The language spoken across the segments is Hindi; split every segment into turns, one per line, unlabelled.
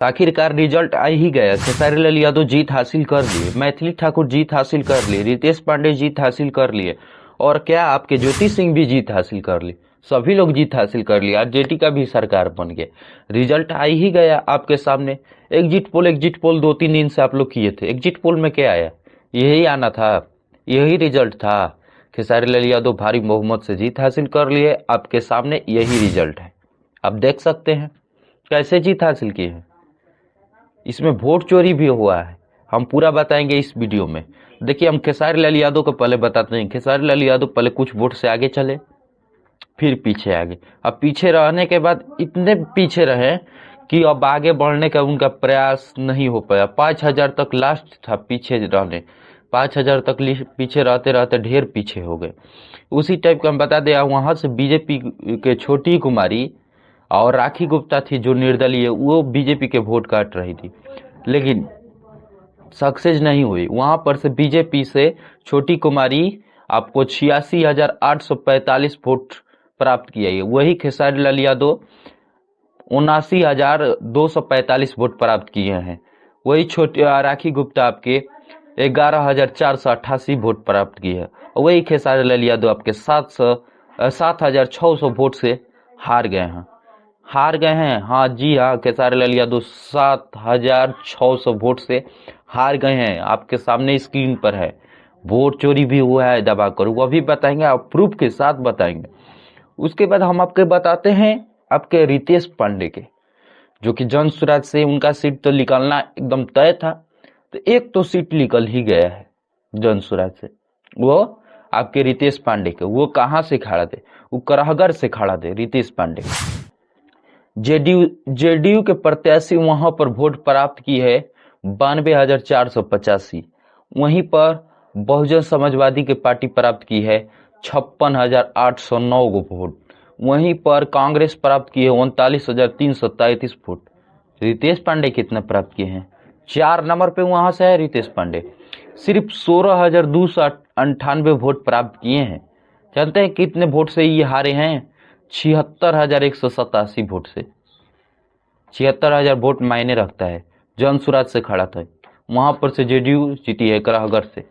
आखिरकार रिजल्ट आ ही गया। खेसारी लाल यादव जीत हासिल कर लिए, मैथिली ठाकुर जीत हासिल कर लिए, रितेश पांडे जीत हासिल कर लिए, और क्या आपके ज्योति सिंह भी जीत हासिल कर ली। सभी लोग जीत हासिल कर लिए। आरजेडी का भी सरकार बन गया। रिजल्ट आ ही गया आपके सामने। एग्जिट पोल 2-3 दिन से आप लोग किए थे। एग्जिट पोल में क्या आया? यही आना था, यही रिजल्ट था। खेसारी लाल यादव भारी बहुमत से जीत हासिल कर लिए। आपके सामने यही रिजल्ट है। आप देख सकते हैं कैसे जीत हासिल की है। इसमें वोट चोरी भी हुआ है, हम पूरा बताएंगे इस वीडियो में। देखिए, हम खेसारी लाल यादव को पहले बताते हैं। खेसारी लाल यादव पहले कुछ वोट से आगे चले, फिर पीछे आ गए। अब पीछे रहने के बाद इतने पीछे रहे कि अब आगे बढ़ने का उनका प्रयास नहीं हो पाया। 5,000 तक लास्ट था पीछे रहने। 5,000 तक पीछे रहते रहते ढेर पीछे हो गए। उसी टाइप का हम बता दें, वहां से बीजेपी के छोटी कुमारी और राखी गुप्ता थी जो निर्दलीय, वो बीजेपी के वोट काट रही थी, लेकिन सक्सेस नहीं हुई। वहां पर से बीजेपी से छोटी कुमारी आपको 86,845 वोट प्राप्त किया है। वही खेसारी लाल यादव 79,245 वोट प्राप्त किए हैं। वही छोटी राखी गुप्ता आपके 11,488 वोट प्राप्त की है। वही खेसारी लाल यादव आपके 7,600 वोट से हार गए हैं। हाँ जी हाँ, खेसारी लाल यादव 7,600 वोट से हार गए हैं। आपके सामने स्क्रीन पर है। वोट चोरी भी हुआ है दबा कर, वो भी बताएंगे, आप प्रूफ के साथ बताएंगे। उसके बाद हम आपके बताते हैं आपके रितेश पांडे के, जो कि जन स्वराज से उनका सीट तो निकालना एकदम तय था। तो एक तो सीट निकल ही गया है जन स्वराज से, वो आपके रितेश पांडे के। वो कहां से खड़ा थे? वो करहगर से खड़ा थे रितेश पांडे। जेडीयू के प्रत्याशी वहां पर वोट प्राप्त की है 92,485। वहीं पर बहुजन समाजवादी की पार्टी प्राप्त की है 56,809 वोट। वहीं पर कांग्रेस प्राप्त की है 39,333 वोट। रितेश पांडे कितना प्राप्त किए हैं? 4 नंबर पे वहां से है रितेश पांडे। सिर्फ 16,298 वोट प्राप्त किए हैं। जानते हैं कितने वोट से ये हारे हैं? 76,187 वोट से। 76,000 वोट मायने रखता है। जन स्वराज से खड़ा था, वहां पर से जेडीयू जीती है कराहगर से।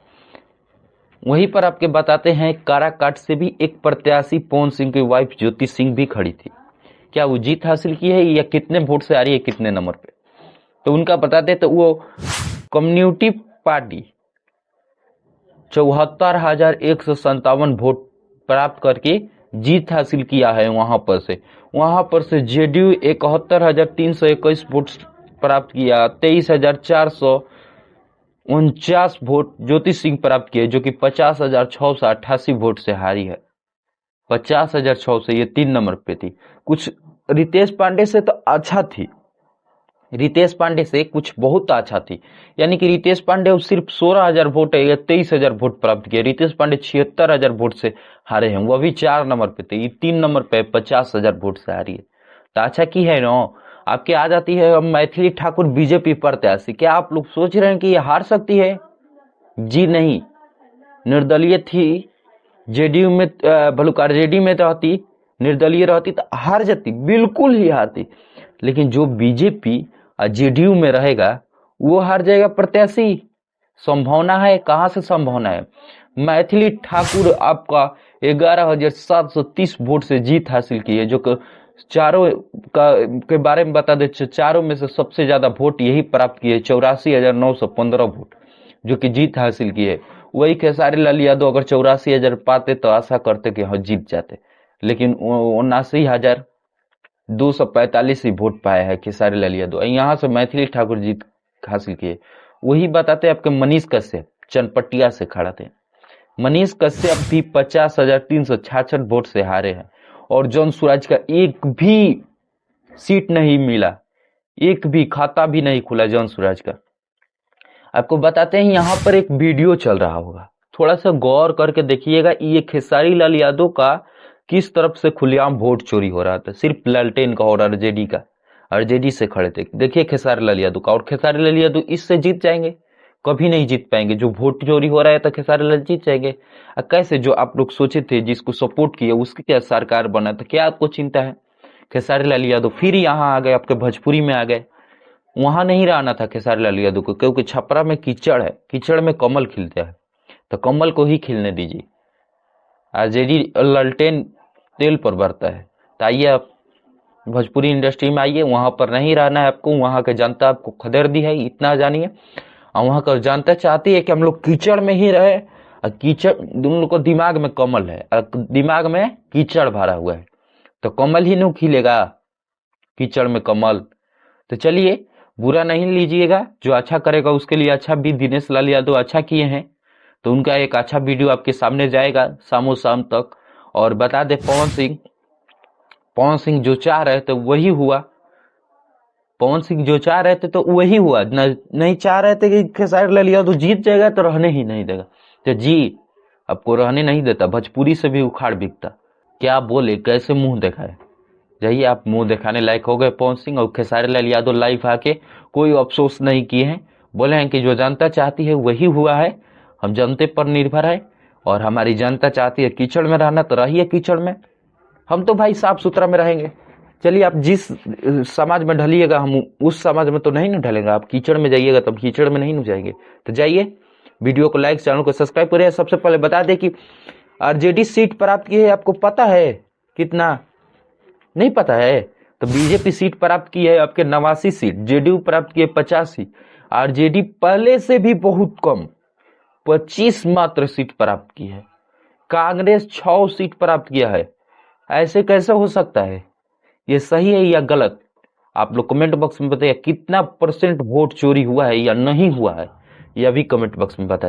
वहीं पर आपके बताते हैं काराकाट से भी एक प्रत्याशी पवन सिंह की वाइफ ज्योति सिंह भी खड़ी थी। क्या वो जीत हासिल की है या कितने वोट से आ रही है, कितने नंबर पे? तो उनका बताते तो वो कम्युनिटी पार्टी 74,157 वोट प्राप्त करके जीत हासिल किया है। वहां पर से जेडीयू 71,321 वोट प्राप्त किया। 23,449 वोट ज्योति सिंह प्राप्त किए, जो कि 50,688 वोट से हारी है। 50,600 से ये 3 नंबर पे थी। कुछ रितेश पांडे से तो अच्छा थी, रितेश पांडे से कुछ बहुत अच्छा थी। यानी कि रितेश पांडे सिर्फ 16,000 वोट है या 23,000 वोट प्राप्त किए। रितेश पांडे 76,000 वोट से हारे हैं। वो भी 4 नंबर पे थे, ये 3 नंबर पे 50,000 वोट से हारी है। तो अच्छा की है ना, आपके आ जाती है मैथिली ठाकुर बीजेपी प्रत्याशी। क्या आप लोग सोच रहे हैं कि ये हार सकती है? जी नहीं, निर्दलीय थी। जेडीयू में भलुक आरजेडी में रहती, निर्दलीय रहती तो हार जाती, बिल्कुल ही हारती। लेकिन जो बीजेपी जेडीयू में रहेगा वो हार जाएगा प्रत्याशी। संभावना है? कहां से संभावना है? मैथिली ठाकुर आपका 11,730 वोट से जीत हासिल की है, जो कि चारों के बारे में बता दे, चारों में से सबसे ज्यादा वोट यही प्राप्त किए, 84,915 वोट, जो कि जीत हासिल की है। वही खेसारी लाल यादव अगर 84,000 पाते तो आशा करते कि हाँ जीत जाते, लेकिन 79,245 ही वोट पाया है खेसारी लाल यादव। यहाँ से मैथिली ठाकुर जीत हासिल किए। वही बताते आपके मनीष कश्यप चनपटिया से खड़ा थे। मनीष कश्यप भी 50,366 वोट से हारे हैं। और जन स्वराज का एक भी सीट नहीं मिला, एक भी खाता भी नहीं खुला जन स्वराज का। आपको बताते हैं यहाँ पर एक वीडियो चल रहा होगा, थोड़ा सा गौर करके देखिएगा। ये खेसारी लाल यादव का किस तरफ से खुलेआम वोट चोरी हो रहा था, सिर्फ लालटेन का और आरजेडी का। आरजेडी से खड़े थे, देखिए खेसारी लाल यादव का। और खेसारी लाल यादव इससे जीत जाएंगे? कभी नहीं जीत पाएंगे। जो वोट चोरी हो रहा है तो खेसारी लाल जीत जाएंगे। कैसे? जो आप लोग सोचे थे, जिसको सपोर्ट किया उसकी क्या सरकार बना, तो क्या आपको चिंता है? खेसारी लाल यादव फिर यहाँ आ गए, आपके भोजपुरी में आ गए। वहां नहीं रहना था खेसारी लाल यादव को, क्योंकि छपरा में कीचड़ है, कीचड़ में कमल खिलता है, तो कमल को ही खिलने दीजिए। आरजेडी ललटेन तेल पर बढ़ता है। तो आइए आप भोजपुरी इंडस्ट्री में आइए, वहां पर नहीं रहना है आपको, वहां की जनता आपको खदेड़ दी है, इतना जानिए। और वहां का जनता चाहती है कि हम लोग कीचड़ में ही रहे, और कीचड़, उन लोग को दिमाग में कमल है और दिमाग में कीचड़ भरा हुआ है, तो कमल ही नहीं खिलेगा, कीचड़ में कमल। तो चलिए, बुरा नहीं लीजिएगा, जो अच्छा करेगा उसके लिए अच्छा भी। दिनेश लाल यादव अच्छा किए हैं, तो उनका एक अच्छा वीडियो आपके सामने जाएगा शामों शाम तक। और बता दे, पवन सिंह जो चाह रहे थे वही हुआ। पवन सिंह जो चाह रहे थे तो वही हुआ, नहीं चाह रहे थे कि खेसारी लाल यादव जीत जाएगा तो रहने ही नहीं देगा। तो जी, आपको रहने नहीं देता, भोजपुरी से भी उखाड़ बिकता। क्या बोले, कैसे मुंह दिखाए। जाइए, आप मुंह दिखाने लायक हो गए पवन सिंह। और खेसारी लाल यादव लाइव आके कोई अफसोस नहीं किए हैं, बोले हैं कि जो जनता चाहती है वही हुआ है, हम जनता पर निर्भर है, और हमारी जनता चाहती है कीचड़ में रहना तो रहिए कीचड़ में, हम तो भाई साफ सुथरा में रहेंगे। चलिए, आप जिस समाज में ढलिएगा हम उस समाज में तो नहीं न ढलेंगे। आप कीचड़ में जाइएगा तब कीचड़ में नहीं न जाएंगे। तो जाइए, वीडियो को लाइक, चैनल को सब्सक्राइब करिए। सबसे पहले बता दें कि आरजेडी सीट प्राप्त की है, आपको पता है कितना? नहीं पता है? तो बीजेपी सीट प्राप्त की है आपके 89 सीट, जेडीयू प्राप्त की है 85, आरजेडी पहले से भी बहुत कम 25 मात्र सीट प्राप्त की है। कांग्रेस 6 सीट प्राप्त किया है। ऐसे कैसे हो सकता है? ये सही है या गलत? आप लोग कमेंट बॉक्स में बताइए, कितना % वोट चोरी हुआ है या नहीं हुआ है, यह भी कमेंट बॉक्स में बताइए।